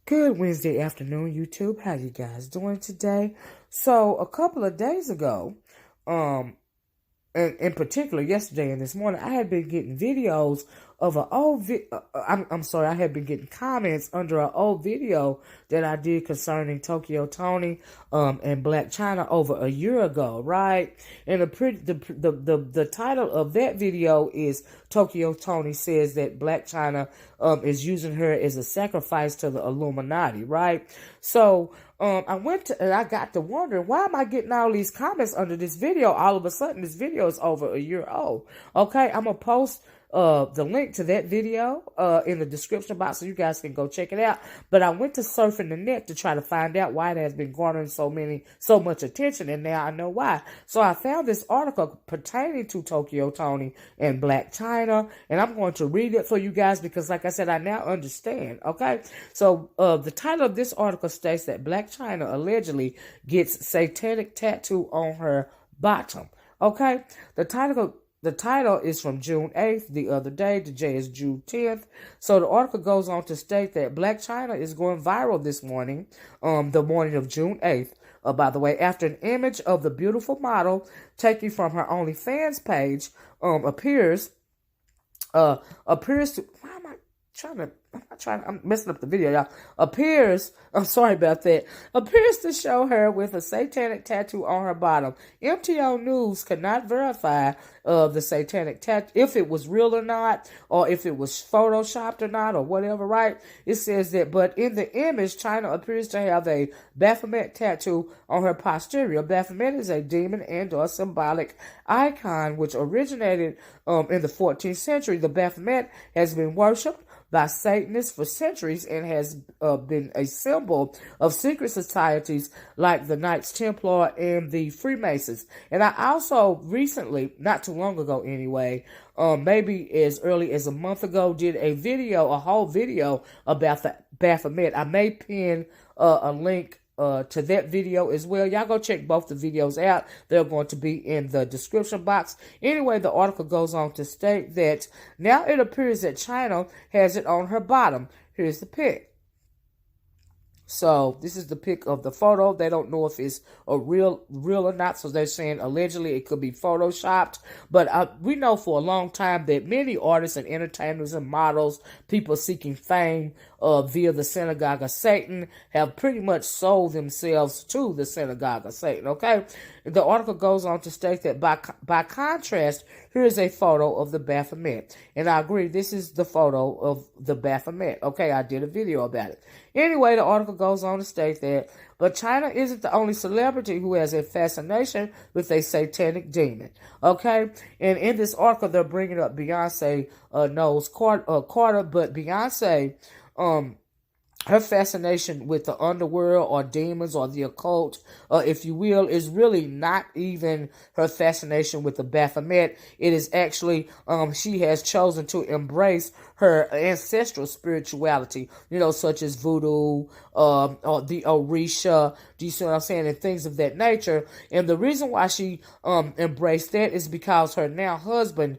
Good Wednesday afternoon, YouTube. How you guys doing today? So a couple of days ago, in particular yesterday and this morning, I had been getting videos of an old I had been getting comments under an old video that I did concerning Tokyo Toni and Blac Chyna over a year ago, right? And the title of that video is Tokyo Toni says that Blac Chyna is using her as a sacrifice to the Illuminati, right? So I got to wondering, why am I getting all these comments under this video? All of a sudden, this video is over a year old. Okay, I'm going to post the link to that video in the description box so you guys can go check it out. But I went to surfing the net to try to find out why it has been garnering so much attention, and now I know why. So I found this article pertaining to Tokyo Toni and Blac Chyna, and I'm going to read it for you guys because, like I said, I now understand. Okay, so the title of this article states that Blac Chyna allegedly gets satanic tattoo on her bottom. Okay, the title is from June 8th, the other day. The J is June 10th. So the article goes on to state that Blac Chyna is going viral this morning, the morning of June 8th, by the way, after an image of the beautiful model taken from her OnlyFans page appears to, I'm messing up the video, y'all. I'm sorry about that. Appears to show her with a satanic tattoo on her bottom. MTO News could not verify the satanic tattoo, if it was real or not, or if it was photoshopped or not, or whatever, right? It says that, but in the image, Chyna appears to have a Baphomet tattoo on her posterior. Baphomet is a demon and or symbolic icon which originated in the 14th century. The Baphomet has been worshipped by Satanists for centuries and has been a symbol of secret societies like the Knights Templar and the Freemasons. And I also recently, not too long ago anyway, maybe as early as a month ago, did a whole video about the Baphomet. I may pin a link to that video as well. Y'all go check both the videos out. They're going to be in the description box. Anyway, the article goes on to state that now it appears that Chyna has it on her bottom. Here's the pic. So this is the pic of the photo. They don't know if it's a real or not. So they're saying allegedly it could be photoshopped. But we know for a long time that many artists and entertainers and models, people seeking fame via the synagogue of Satan, have pretty much sold themselves to the synagogue of Satan. Okay, the article goes on to state that by contrast, here's a photo of the Baphomet, and I agree, this is the photo of the Baphomet. Okay, I did a video about it. Anyway, the article goes on to state that, but Chyna isn't the only celebrity who has a fascination with a satanic demon. Okay, and in this article, they're bringing up Beyonce knows Carter, but Beyonce, her fascination with the underworld or demons or the occult, if you will, is really not even her fascination with the Baphomet. It is actually, she has chosen to embrace her ancestral spirituality, such as voodoo, or the Orisha, do you see what I'm saying, and things of that nature. And the reason why she embraced that is because her now husband,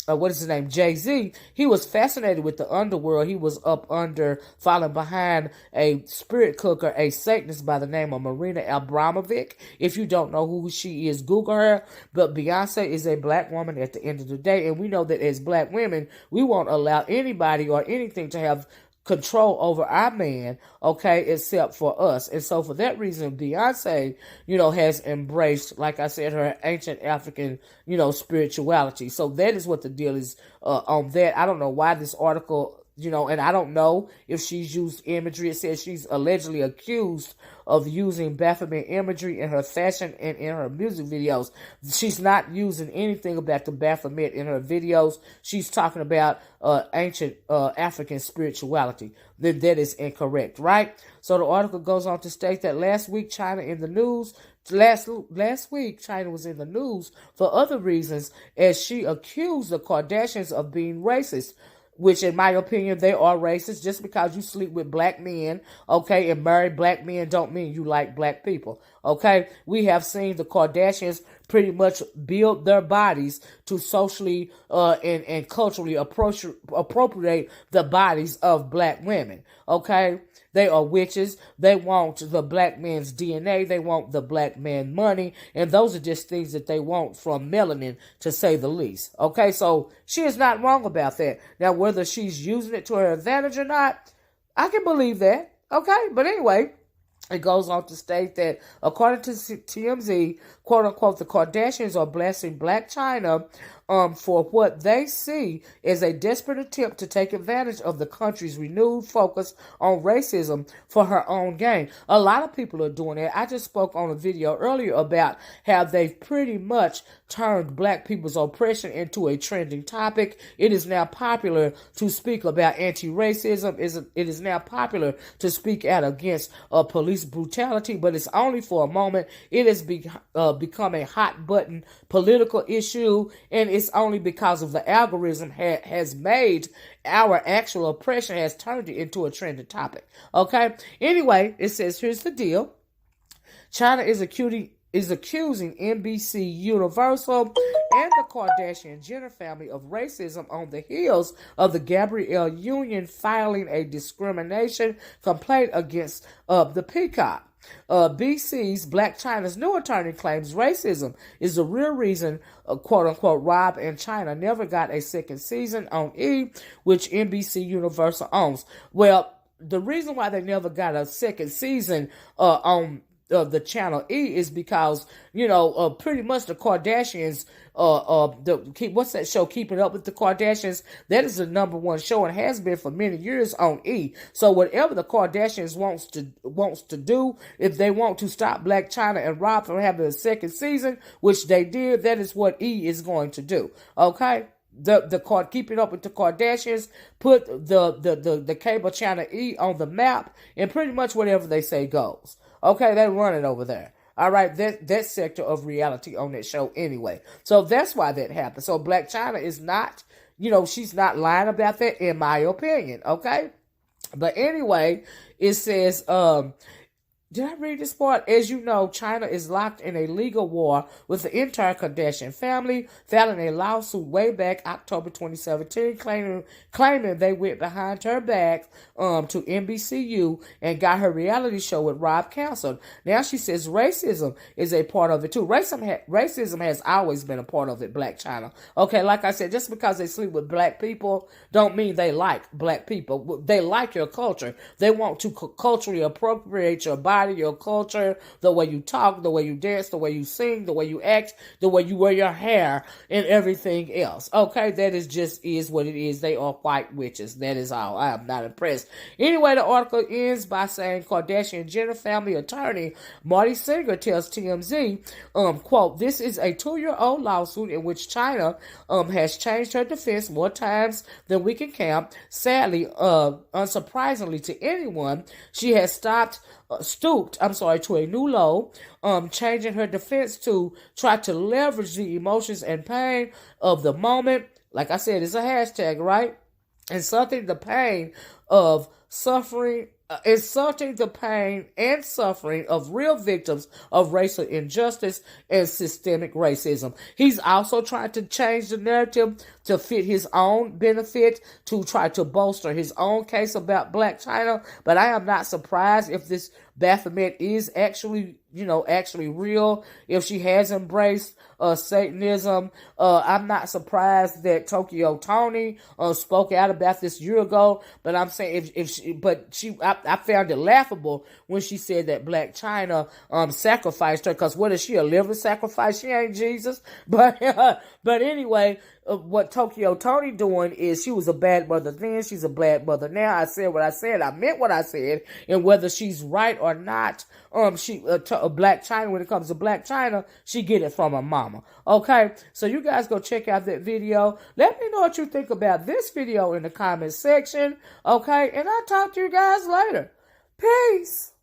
what is his name, Jay-Z, he was fascinated with the underworld. He was up under, falling behind a spirit cooker, a Satanist by the name of Marina Abramovic. If you don't know who she is, Google her. But Beyonce is a black woman at the end of the day, and we know that as black women, we won't allow anybody or anything to have control over our man, okay, except for us. And so for that reason, Beyonce, has embraced, like I said, her ancient African, spirituality. So that is what the deal is on that. I don't know why this article, and I don't know if she's used imagery. It says she's allegedly accused of using Baphomet imagery in her fashion and in her music videos. She's not using anything about the Baphomet in her videos. She's talking about ancient African spirituality. That is incorrect, right? So the article goes on to state that last week Chyna was in the news for other reasons, as she accused the Kardashians of being racist, which in my opinion, they are racist. Just because you sleep with black men, okay, and marry black men don't mean you like black people, okay? We have seen the Kardashians pretty much build their bodies to socially and culturally appropriate the bodies of black women. Okay? They are witches. They want the black man's DNA. They want the black man money. And those are just things that they want from melanin, to say the least. Okay, so she is not wrong about that. Now, whether she's using it to her advantage or not, I can believe that. Okay, but anyway, it goes on to state that, according to TMZ, quote unquote, the Kardashians are blasting Blac Chyna for what they see as a desperate attempt to take advantage of the country's renewed focus on racism for her own gain. A lot of people are doing that. I just spoke on a video earlier about how they've pretty much turned black people's oppression into a trending topic. It is now popular to speak about anti-racism. It is now popular to speak out against police brutality, but it's only for a moment. It has become a hot button political issue, and it's only because of the algorithm has made our actual oppression, has turned it into a trending topic. Okay? Anyway, it says, here's the deal. Chyna is accusing NBC Universal and the Kardashian-Jenner family of racism on the heels of the Gabrielle Union filing a discrimination complaint against the Peacock. BC's Blac Chyna's new attorney claims racism is the real reason, quote-unquote, Rob and Chyna never got a second season on E, which NBC Universal owns. Well, the reason why they never got a second season on the channel E is because, pretty much the Kardashians, what's that show, Keeping Up with the Kardashians? That is the #1 show and has been for many years on E. So whatever the Kardashians wants to do, if they want to stop Blac Chyna and Rob from having a second season, which they did, that is what E is going to do. Okay? The Keeping Up with the Kardashians put the cable channel E on the map, and pretty much whatever they say goes. Okay, they run it over there. All right, that sector of reality on that show anyway. So that's why that happened. So Blac Chyna is not, she's not lying about that, in my opinion. Okay, but anyway, it says, did I read this part? As you know, Chyna is locked in a legal war with the entire Kardashian family, filing a lawsuit way back October 2017, claiming they went behind her back to NBCU and got her reality show with Rob canceled. Now she says racism is a part of it too. Racism has always been a part of it, Blac Chyna. Okay, like I said, just because they sleep with black people don't mean they like black people. They like your culture. They want to culturally appropriate your body, your culture, the way you talk, the way you dance, the way you sing, the way you act, the way you wear your hair, and everything else. Okay, that is what it is. They are white witches. That is all. I am not impressed. Anyway, the article ends by saying Kardashian-Jenner family attorney Marty Singer tells TMZ, quote, this is a 2-year-old lawsuit in which Chyna has changed her defense more times than we can count. Sadly, unsurprisingly to anyone, she has stooped to a new low, changing her defense to try to leverage the emotions and pain of the moment. Like I said, it's a hashtag, right? Insulting the pain of suffering, insulting the pain and suffering of real victims of racial injustice and systemic racism. He's also trying to change the narrative to fit his own benefit, to try to bolster his own case about Blac Chyna. But I am not surprised if this Baphomet is actually real, if she has embraced Satanism. I'm not surprised that Tokyo Toni spoke out about this year ago, but I'm saying I found it laughable when she said that Blac Chyna sacrificed her, because what is she, a living sacrifice? She ain't Jesus. But anyway, what Tokyo Toni doing is, she was a bad mother then, she's a bad mother now. I said what I said, I meant what I said, and whether she's right or not, Blac Chyna, when it comes to Blac Chyna, she get it from her mama. Okay, so you guys go check out that video. Let me know what you think about this video in the comment section. Okay, and I'll talk to you guys later. Peace.